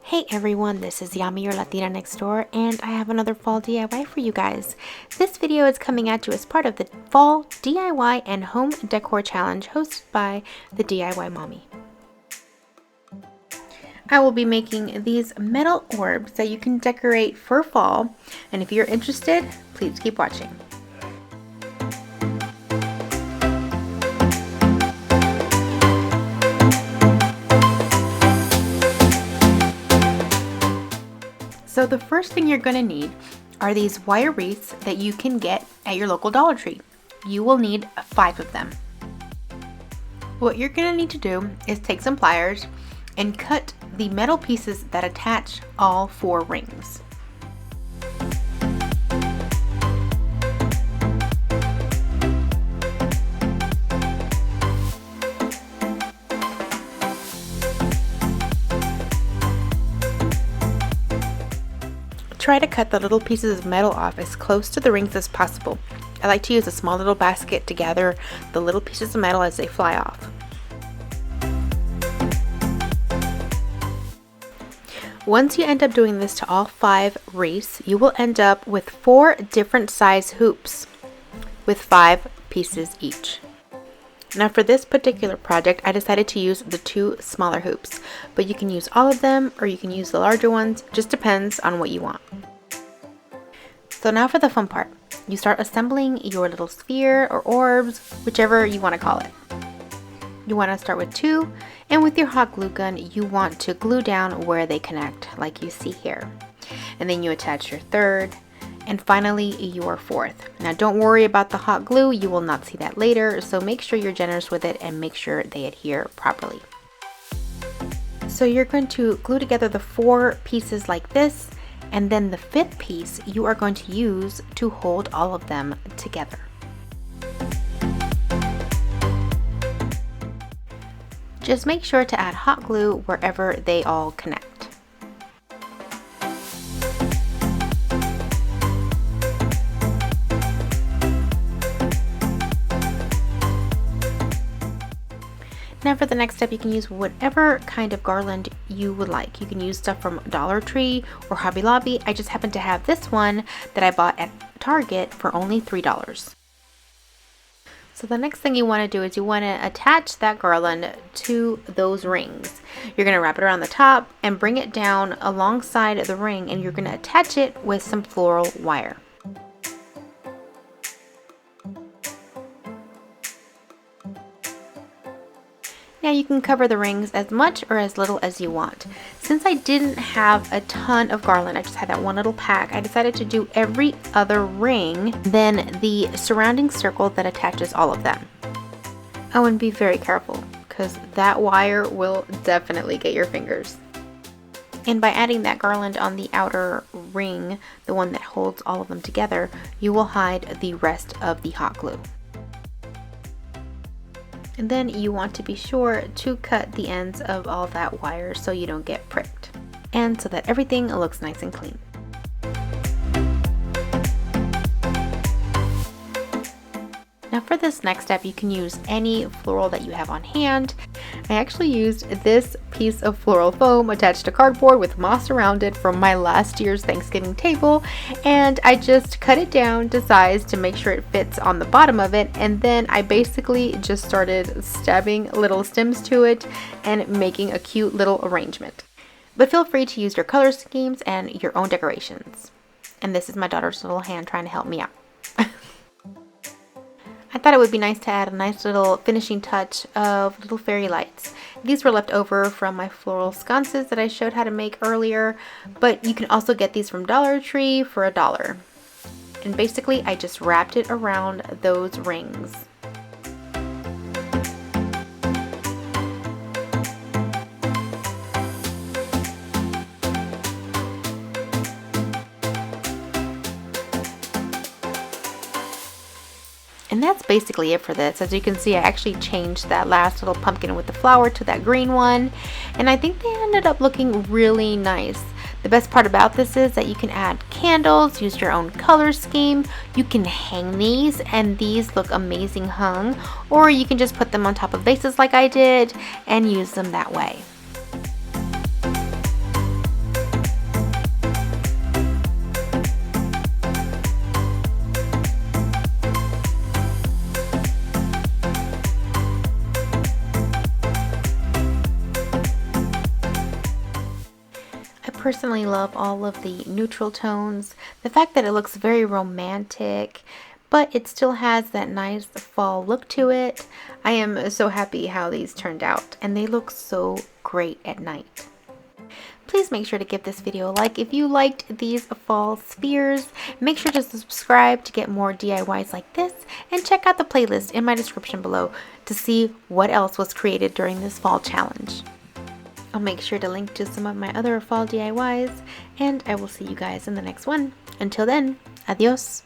Hey everyone, this is Yami, your Latina next door, and I have another fall DIY for you guys. This video is coming at you as part of the Fall DIY and Home Decor Challenge hosted by the DIY Mommy. I will be making these metal orbs that you can decorate for fall, and if you're interested, please keep watching. So the first thing you're going to need are these wire wreaths that you can get at your local Dollar Tree. You will need 5 of them. What you're going to need to do is take some pliers and cut the metal pieces that attach all 4 rings. Try to cut the little pieces of metal off as close to the rings as possible. I like to use a small little basket to gather the little pieces of metal as they fly off. Once you end up doing this to all 5 wreaths, you will end up with 4 different size hoops with 5 pieces each. Now for this particular project, I decided to use the 2 smaller hoops, but you can use all of them or you can use the larger ones, just depends on what you want. So now for the fun part. You start assembling your little sphere or orbs, whichever you want to call it. You want to start with 2, and with your hot glue gun, you want to glue down where they connect, like you see here. And then you attach your 3rd, and finally your 4th. Now don't worry about the hot glue, you will not see that later, so make sure you're generous with it and make sure they adhere properly. So you're going to glue together the 4 pieces like this, and then the 5th piece you are going to use to hold all of them together. Just make sure to add hot glue wherever they all connect. Now for the next step, you can use whatever kind of garland you would like. You can use stuff from Dollar Tree or Hobby Lobby. I just happen to have this one that I bought at Target for only $3. So the next thing you want to do is you want to attach that garland to those rings. You're going to wrap it around the top and bring it down alongside the ring, and you're going to attach it with some floral wire. Now you can cover the rings as much or as little as you want. Since I didn't have a ton of garland, I just had that one little pack, I decided to do every other ring, then the surrounding circle that attaches all of them. Oh, and be very careful, because that wire will definitely get your fingers. And by adding that garland on the outer ring, the one that holds all of them together, you will hide the rest of the hot glue. And then you want to be sure to cut the ends of all that wire so you don't get pricked, and so that everything looks nice and clean. Now for this next step, you can use any floral that you have on hand. I actually used this piece of floral foam attached to cardboard with moss around it from my last year's Thanksgiving table, and I just cut it down to size to make sure it fits on the bottom of it, and then I basically just started stabbing little stems to it and making a cute little arrangement. But feel free to use your color schemes and your own decorations. And this is my daughter's little hand trying to help me out. I thought it would be nice to add a nice little finishing touch of little fairy lights. These were left over from my floral sconces that I showed how to make earlier, but you can also get these from Dollar Tree for $1. And basically I just wrapped it around those rings. And that's basically it for this. As you can see, I actually changed that last little pumpkin with the flower to that green one, and I think they ended up looking really nice. The best part about this is that you can add candles, use your own color scheme, you can hang these, and these look amazing hung, or you can just put them on top of vases like I did and use them that way. personally love all of the neutral tones. The fact that it looks very romantic, but it still has that nice fall look to it. I am so happy how these turned out, and they look so great at night. Please make sure to give this video a like if you liked these fall spheres. Make sure to subscribe to get more DIYs like this, and check out the playlist in my description below to see what else was created during this fall challenge. I'll make sure to link to some of my other fall DIYs, and I will see you guys in the next one. Until then, adios!